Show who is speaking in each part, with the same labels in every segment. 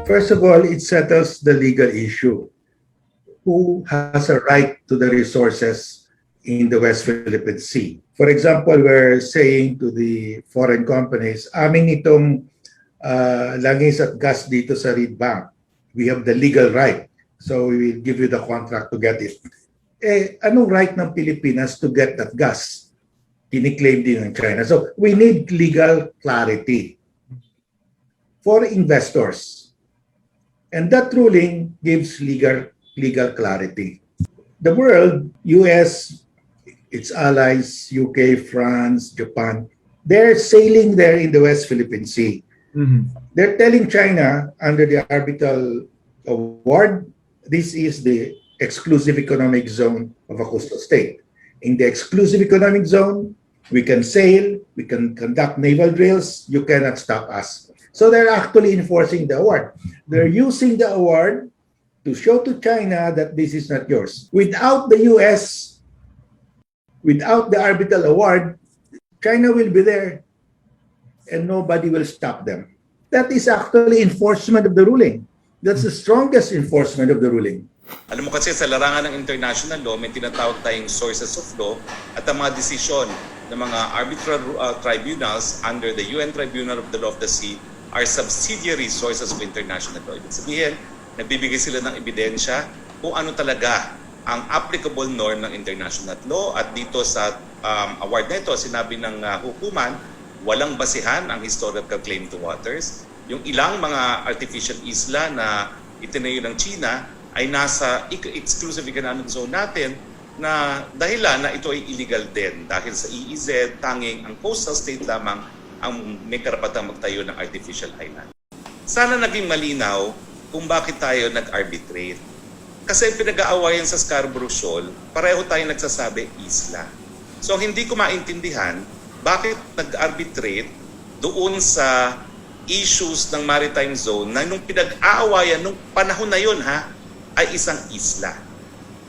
Speaker 1: First of all, it settles the legal issue. Who has a right to the resources in the West Philippine Sea? For example, we're saying to the foreign companies, amin itong langis at gas dito sa Reed Bank. We have the legal right. So we will give you the contract to get it. Anong right ng Pilipinas to get that gas? Kiniklaim din ng China. So we need legal clarity for investors. And that ruling gives legal clarity. The world, US, its allies, UK, France, Japan, they're sailing there in the West Philippine Sea. Mm-hmm. They're telling China under the arbitral award, this is the exclusive economic zone of a coastal state. In the exclusive economic zone, we can sail, we can conduct naval drills, you cannot stop us. So they're actually enforcing the award. They're using the award to show to China that this is not yours. Without the US, without the arbitral award, China will be there and nobody will stop them. That is actually enforcement of the ruling. That's the strongest enforcement of the ruling.
Speaker 2: Alam mo kasi sa larangan ng international law, may tinatawag tayong sources of law at ang mga desisyon ng mga arbitral tribunals under the UN Tribunal of the Law of the Sea are subsidiary sources of international law. Ibig sabihin, nagbibigay sila ng ebidensya kung ano talaga ang applicable norm ng international law at dito sa award na ito, sinabi ng hukuman, walang basihan ang historical claim to waters. Yung ilang mga artificial isla na itinayo ng China ay nasa exclusive economic zone natin na dahilan na ito ay illegal din dahil sa EEZ, tanging ang coastal state lamang ang may karapatang magtayo ng artificial island. Sana naging malinaw kung bakit tayo nag-arbitrate. Kasi pinag-aawayan sa Scarborough Shoal, pareho tayong nagsasabi isla. So hindi ko maintindihan bakit nag-arbitrate doon sa issues ng maritime zone na nung pinag-aawayan nung panahon na yun ay isang isla.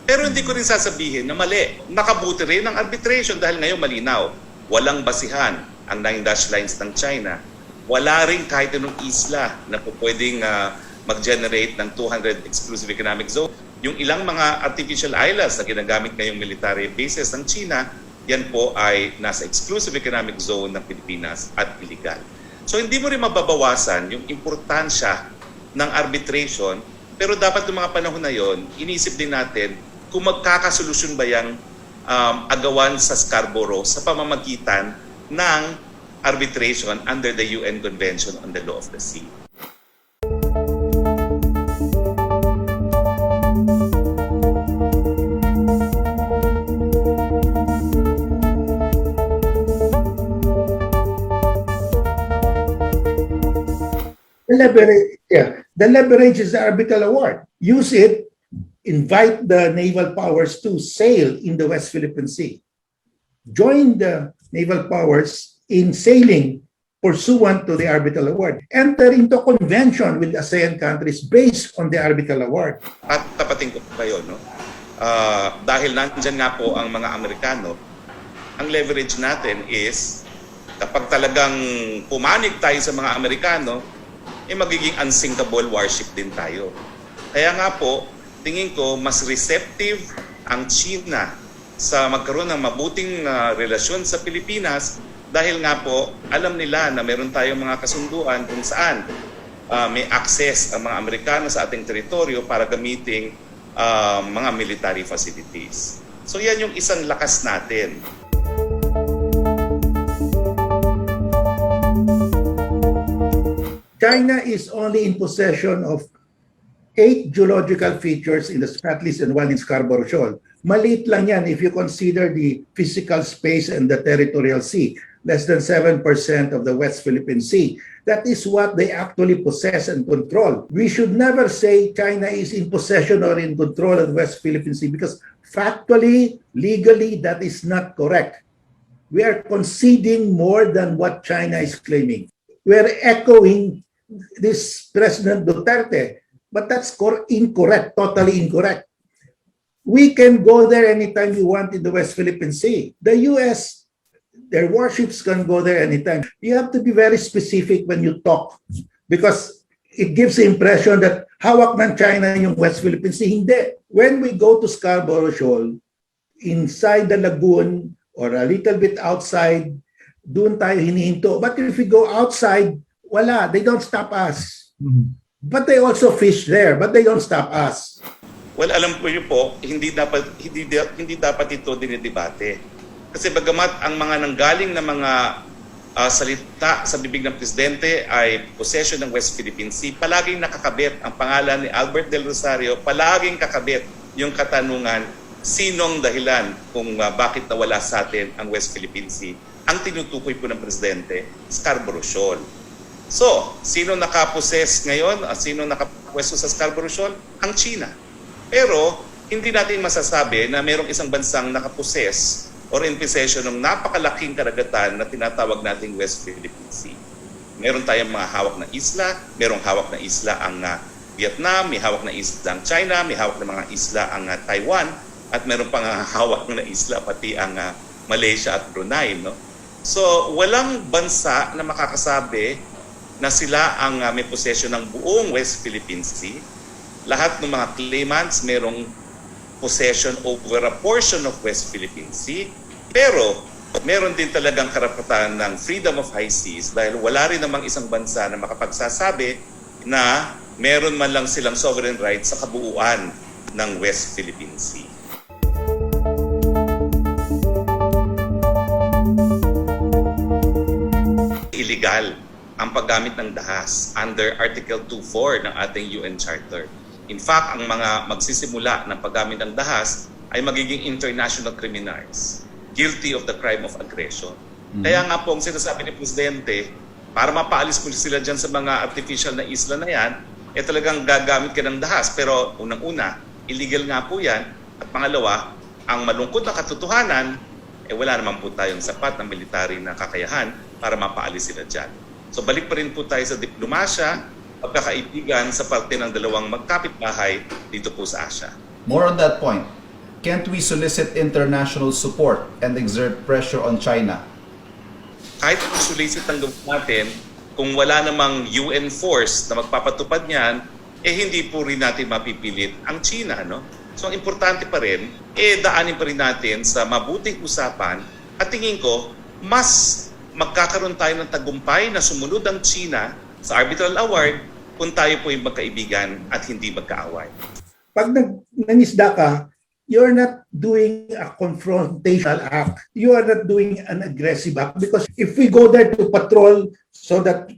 Speaker 2: Pero hindi ko rin sasabihin na mali. Nakabuti rin ang arbitration dahil ngayon malinaw. Walang basihan ang 9 dash lines ng China. Wala rin kahit anong isla na pwedeng mag-generate ng 200 exclusive economic zone. Yung ilang mga artificial islands na ginagamit ngayong military bases ng China, yan po ay nasa exclusive economic zone ng Pilipinas at illegal. So hindi mo rin mababawasan yung importansya ng arbitration, pero dapat ng mga panahon na yon, inisip din natin kung magkakasolusyon ba yung agawan sa Scarborough sa pamamagitan ng arbitration under the UN Convention on the Law of the Sea.
Speaker 1: The leverage is the arbitral award. Use it, invite the naval powers to sail in the West Philippine Sea. Join the naval powers in sailing pursuant to the arbitral award. Enter into convention with ASEAN countries based on the arbitral award.
Speaker 2: At tapatin ko kayo, no? Dahil nandyan nga po ang mga Amerikano, ang leverage natin is kapag talagang pumanig tayo sa mga Amerikano, magiging unsinkable warship din tayo. Kaya nga po, tingin ko mas receptive ang China sa magkaroon ng mabuting relasyon sa Pilipinas dahil nga po alam nila na meron tayong mga kasunduan kung saan may access ang mga Amerikano sa ating teritoryo para gamiting mga military facilities. So yan yung isang lakas natin.
Speaker 1: China is only in possession of 8 geological features in the Spratlys and 1 in Scarborough Shoal. Maliit lang yan if you consider the physical space and the territorial sea. Less than 7% of the West Philippine Sea. That is what they actually possess and control. We should never say China is in possession or in control of the West Philippine Sea because factually, legally, that is not correct. We are conceding more than what China is claiming. We are echoing this President Duterte, but that's incorrect, totally incorrect. We can go there anytime we want in the West Philippine Sea. The US, their warships can go there anytime. You have to be very specific when you talk because it gives the impression that hawak ng China yung West Philippine Sea. Hindi. When we go to Scarborough Shoal, inside the lagoon or a little bit outside, doon tayo hinihinto. But if we go outside, wala. They don't stop us. But they also fish there, but they don't stop us.
Speaker 2: Well, alam ko po, hindi dapat ito dinidebate. Kasi bagamat ang mga nanggaling na mga salita sa bibig ng presidente ay possession ng West Philippine Sea, palaging nakakabit ang pangalan ni Albert Del Rosario, palaging kakabit yung katanungan, sinong dahilan kung bakit nawala sa atin ang West Philippine Sea. Ang tinutukoy po ng presidente, Scarborough Shoal. So, sino nakaposes ngayon? Sino nakapwesto sa Scarborough Shoal? Ang China. Pero, hindi natin masasabi na mayroong isang bansang nakaposes or in possession ng napakalaking karagatan na tinatawag nating West Philippine Sea. Meron tayong mga hawak na isla, merong hawak na isla ang Vietnam, may hawak na isla ang China, may hawak na mga isla ang Taiwan, at meron pang hawak na isla pati ang Malaysia at Brunei. No? So, walang bansa na makakasabi na sila ang may possession ng buong West Philippine Sea. Lahat ng mga claimants merong possession over a portion of West Philippine Sea. Pero, meron din talagang karapatan ng freedom of high seas dahil wala rin namang isang bansa na makapagsasabi na meron man lang silang sovereign rights sa kabuuan ng West Philippine Sea. Illegal ang paggamit ng dahas under Article 2.4 ng ating UN Charter. In fact, ang mga magsisimula ng paggamit ng dahas ay magiging international criminals, guilty of the crime of aggression. Kaya nga po ang sinasabi ni Presidente, para mapaalis mo sila dyan sa mga artificial na isla na yan, talagang gagamit ka ng dahas. Pero unang-una, illegal nga po yan. At pangalawa, ang malungkot na katotohanan, wala naman po tayong sapat na military na kakayahan para mapaalis sila dyan. So balik pa rin po tayo sa diplomasya, pagkakaibigan sa parte ng dalawang magkapitbahay dito po sa Asia.
Speaker 3: More on that point, can't we solicit international support and exert pressure on China?
Speaker 2: Kahit kung solicit ang gawin natin, kung wala namang UN force na magpapatupad niyan, hindi po rin natin mapipilit ang China. No? So ang importante pa rin, daanin pa rin natin sa mabuting usapan at tingin ko, mas magkakaroon tayo ng tagumpay na sumunod ang China sa arbitral award kung tayo po yung magkaibigan at hindi magkaaway.
Speaker 1: Pag nangisda ka, you're not doing a confrontational act. You are not doing an aggressive act because if we go there to patrol so that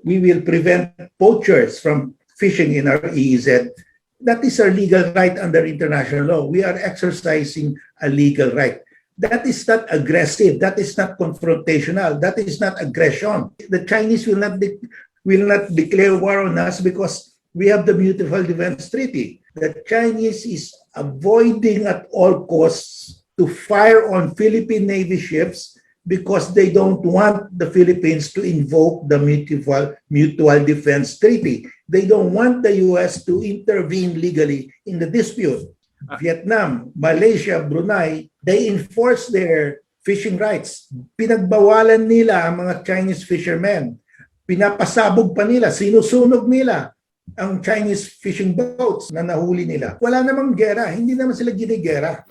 Speaker 1: we will prevent poachers from fishing in our EEZ, that is our legal right under international law. We are exercising a legal right. That is not aggressive. That is not confrontational. That is not aggression. The Chinese will not declare war on us because we have the Mutual Defense Treaty. The Chinese is avoiding at all costs to fire on Philippine Navy ships because they don't want the Philippines to invoke the Mutual Defense Treaty. They don't want the US to intervene legally in the dispute. Vietnam, Malaysia, Brunei, they enforce their fishing rights. Pinagbawalan nila ang mga Chinese fishermen. Pinapasabog pa nila, sinusunog nila ang Chinese fishing boats na nahuli nila. Wala namang gera, hindi naman sila ginigera.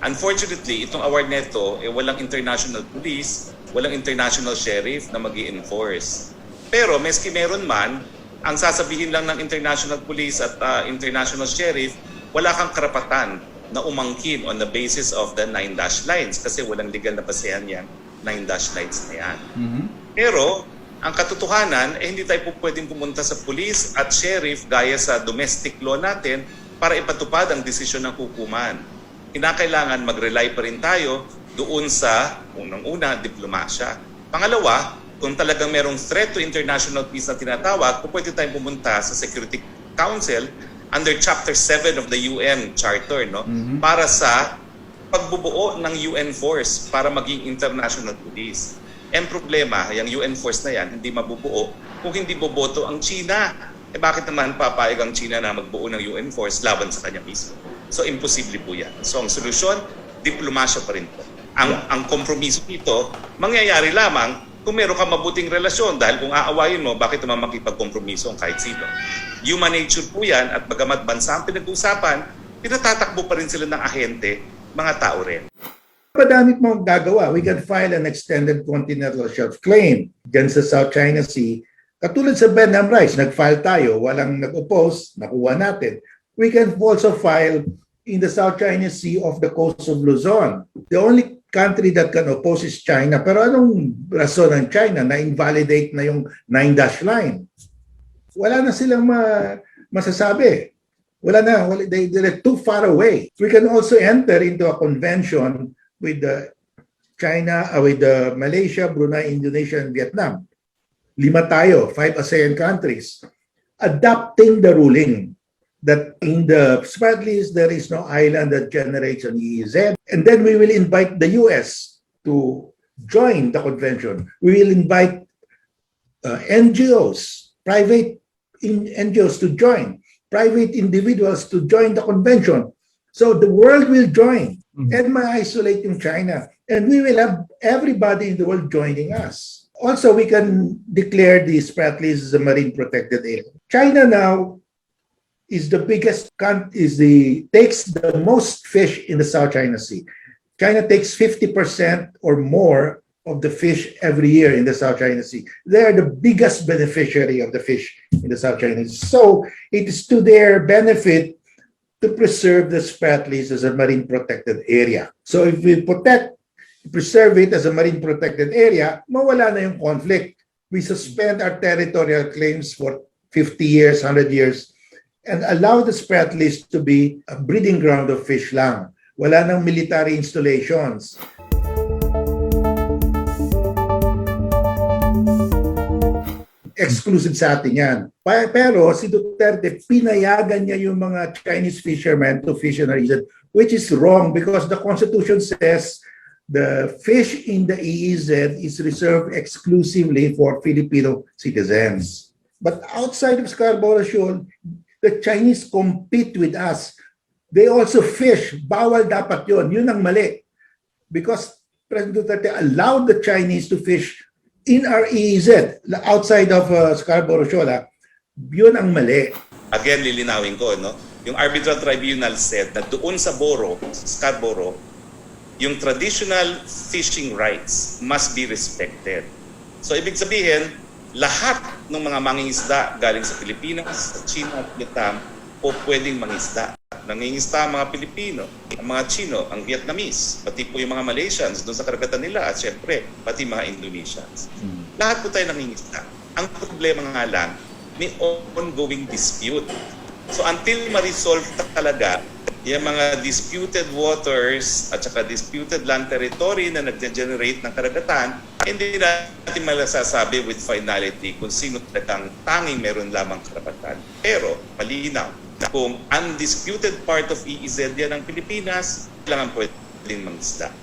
Speaker 2: Unfortunately, itong award neto, walang international police, walang international sheriff na mag-i-enforce. Pero meski meron man, ang sasabihin lang ng international police at international sheriff, wala kang karapatan na umangkin on the basis of the 9 dash lines kasi walang legal na basehan yan, 9 dash lines na yan. Pero, ang katotohanan, hindi tayo po pwedeng pumunta sa police at sheriff gaya sa domestic law natin para ipatupad ang desisyon ng hukuman. Kinakailangan mag-rely pa rin tayo doon sa, unang-una, diplomasya. Pangalawa, kung talagang merong threat to international peace na tinatawag, pwede tayong pumunta sa Security Council under Chapter 7 of the UN Charter, no? Para sa pagbubuo ng UN force para maging international police. Ang problema, yung UN force na yan, hindi mabubuo kung hindi boboto ang China. Bakit naman papayag ang China na magbuo ng UN force laban sa kanya mismo? So, imposible po yan. So, ang solusyon, diplomasya pa rin po. Ang kompromiso nito, mangyayari lamang kung meron ka mabuting relasyon dahil kung aawayin mo, bakit naman makipagkompromiso ang kahit sino? Human nature po yan at bagamat bansa ang pinag-uusapan, pinatatakbo pa rin sila ng ahente, mga tao rin.
Speaker 1: Madami pong gagawa. We can file an extended continental shelf claim dyan sa South China Sea. Katulad sa Benham Rice, nag-file tayo, walang nag-oppose, nakuha natin. We can also file in the South China Sea off the coast of Luzon. The only country that can oppose is China. Pero anong rason ng China na invalidate na yung 9-dash line? Wala na silang masasabi. They're too far away. We can also enter into a convention with China, with Malaysia, Brunei, Indonesia, and Vietnam. 5 tayo, 5 ASEAN countries, adopting the ruling that in the spread list there is no island that generates an EEZ. And then we will invite the US to join the convention. We will invite NGOs, private NGOs to join, private individuals to join the convention. So the world will join and ma-isolate in China. And we will have everybody in the world joining us. Also, we can declare the Spratlys as a marine protected area. China now is the biggest takes the most fish in the South China Sea. China takes 50% or more of the fish every year in the South China Sea. They are the biggest beneficiary of the fish in the South China Sea. So it is to their benefit to preserve the Spratlys as a marine protected area. So if we preserve it as a marine protected area, mawala na yung conflict. We suspend our territorial claims for 50 years, 100 years, and allow the Spratlys to be a breeding ground of fish lang. Wala nang military installations. Exclusive sa atin yan. Pero si Duterte, pinayagan niya yung mga Chinese fishermen to fish in our EEZ, which is wrong because the Constitution says the fish in the EEZ is reserved exclusively for Filipino citizens. But outside of Scarborough Shoal, the Chinese compete with us. They also fish. Bawal dapat yun. Yun ang mali. Because President Duterte allowed the Chinese to fish in our EEZ, outside of Scarborough Shoal. Yun ang mali.
Speaker 2: Again, lilinawin ko, no? Yung arbitral tribunal said na doon sa Scarborough, yung traditional fishing rights must be respected. So, ibig sabihin, lahat ng mga mangingisda galing sa Pilipinas, sa China at Vietnam po pwedeng mangisda. Nangingisda ang mga Pilipino, ang mga Chino, ang Vietnamese, pati po yung mga Malaysians doon sa karagatan nila at syempre pati mga Indonesians. Lahat po tayo nangingisda. Ang problema nga lang, may ongoing dispute. So until ma-resolve talaga yung mga disputed waters at saka disputed land territory na nag-generate ng karagatan, hindi natin malasasabi with finality kung sino talagang tanging meron lamang karapatan. Pero malinaw, kung undisputed part of EEZ yan ng Pilipinas, kailangan pwedeng mangisda.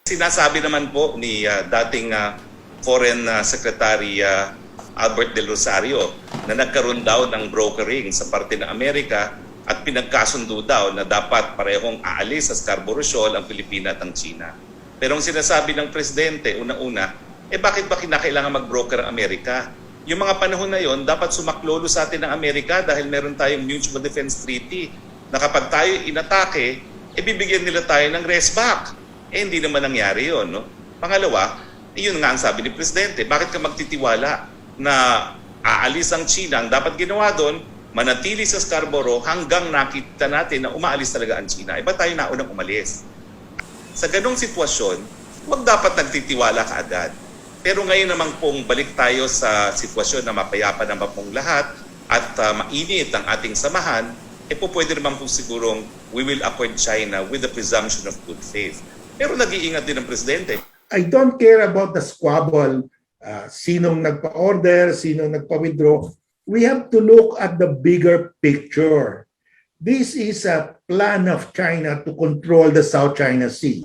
Speaker 2: Sinasabi naman po ni dating Foreign Secretary Albert Del Rosario na nagkaroon daw ng brokering sa parte ng Amerika at pinagkasundo daw na dapat parehong aalis sa Scarborough Shoal ang Pilipinas at ang China. Pero ang sinasabi ng Presidente, unang-una, bakit ba kinakailangan mag-broker ang Amerika? Yung mga panahon na yon, dapat sumaklolo sa atin ng Amerika dahil meron tayong Mutual Defense Treaty na kapag tayo inatake, bibigyan nila tayo ng rest back. Hindi naman nangyari yon, no? Pangalawa, yun nga ang sabi ni Presidente, bakit ka magtitiwala na aalis ang China? Ang dapat ginawa doon, manatili sa Scarborough hanggang nakita natin na umaalis talaga ang China. Iba tayo naunang umalis. Sa ganong sitwasyon, huwag dapat nagtitiwala kaagad. Pero ngayon naman pong balik tayo sa sitwasyon na mapayapa naman pong lahat at mainit ang ating samahan, pwede naman po sigurong we will accord China with the presumption of good faith. Pero nag-iingat din ang Presidente.
Speaker 1: I don't care about the squabble, sinong nagpa-order, sinong nagpa-withdraw. We have to look at the bigger picture. This is a plan of China to control the South China Sea,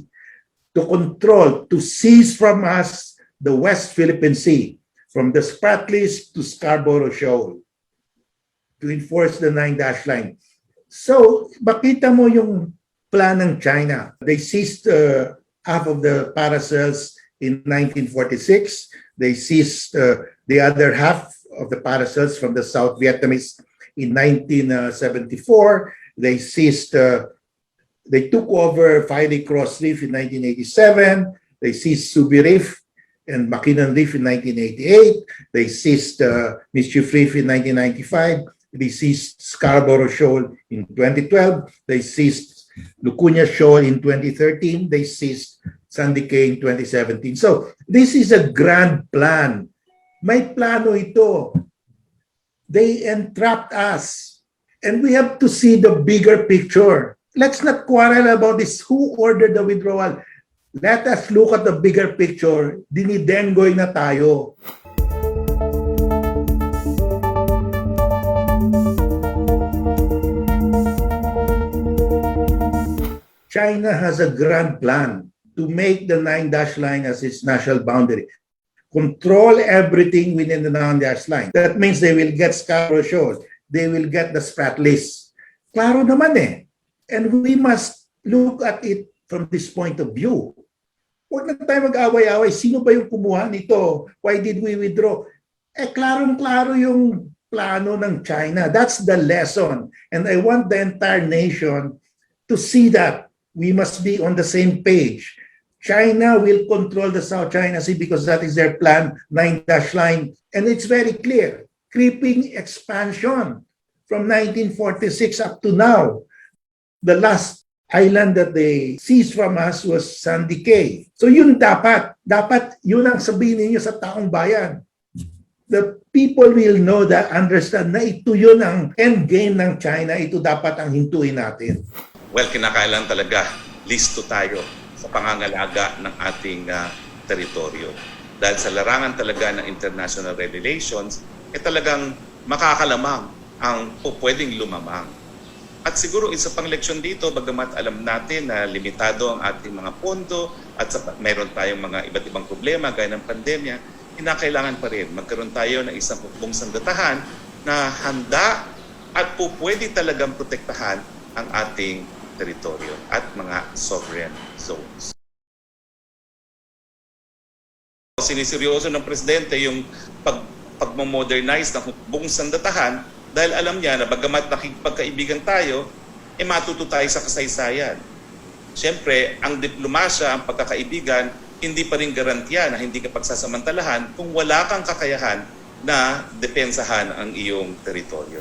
Speaker 1: to seize from us the West Philippine Sea, from the Spratlys to Scarborough Shoal. to enforce the 9-dash line. So, makita mo yung plan ng China. They seized half of the paracels in 1946. They seized the other half of the paracels from the South Vietnamese in 1974. They seized, they took over Fiery Cross Reef in 1987. They seized Subi Reef and Makinan Reef in 1988. They seized Mischief Reef in 1995. They seized Scarborough Shoal in 2012. They seized Lucuña Shoal in 2013. They seized Sandy Cay in 2017. So this is a grand plan. May plano ito. They entrapped us. And we have to see the bigger picture. Let's not quarrel about this. Who ordered the withdrawal? Let us look at the bigger picture. Dinidenggoy na tayo. China has a grand plan to make the 9-dash line as its national boundary. Control everything within the 9-dash line. That means they will get Scarborough Shoal. They will get the Spratlys. Klaro naman eh. And we must look at it from this point of view. Huwag na tayo mag-away-away. Sino ba yung kumuha nito? Why did we withdraw? Eh, klarong-klaro yung plano ng China. That's the lesson. And I want the entire nation to see that we must be on the same page. China will control the South China Sea because that is their plan, 9-dash line. And it's very clear. Creeping expansion from 1946 up to now. The last island that they seized from us was Sandy Cay. So yun dapat yun ang sabihin niyo sa taong bayan. The people will know that, understand na ito yun ang end game ng China, ito dapat ang hintuin natin.
Speaker 2: Well, kinakailangan talaga listo tayo sa pangangalaga ng ating teritoryo. Dahil sa larangan talaga ng international relations, talagang makakalamang ang pwedeng lumamang. At siguro isa pang leksyon dito, bagamat alam natin na limitado ang ating mga pondo at mayroon tayong mga iba't ibang problema gaya ng pandemya, kinakailangan pa rin magkaroon tayo ng isang hukbong sanggatahan na handa at pwede talagang protektahan ang ating teritoryo at mga sovereign zones. Siniseryoso ng Presidente yung pagmamodernize ng hukbong sandatahan dahil alam niya na bagamat nakikipagkaibigan tayo, matuto tayo sa kasaysayan. Siyempre, ang diplomasya, ang pagkakaibigan, hindi pa rin garantiya na hindi ka pagsasamantalahan kung wala kang kakayahan na depensahan ang iyong teritoryo.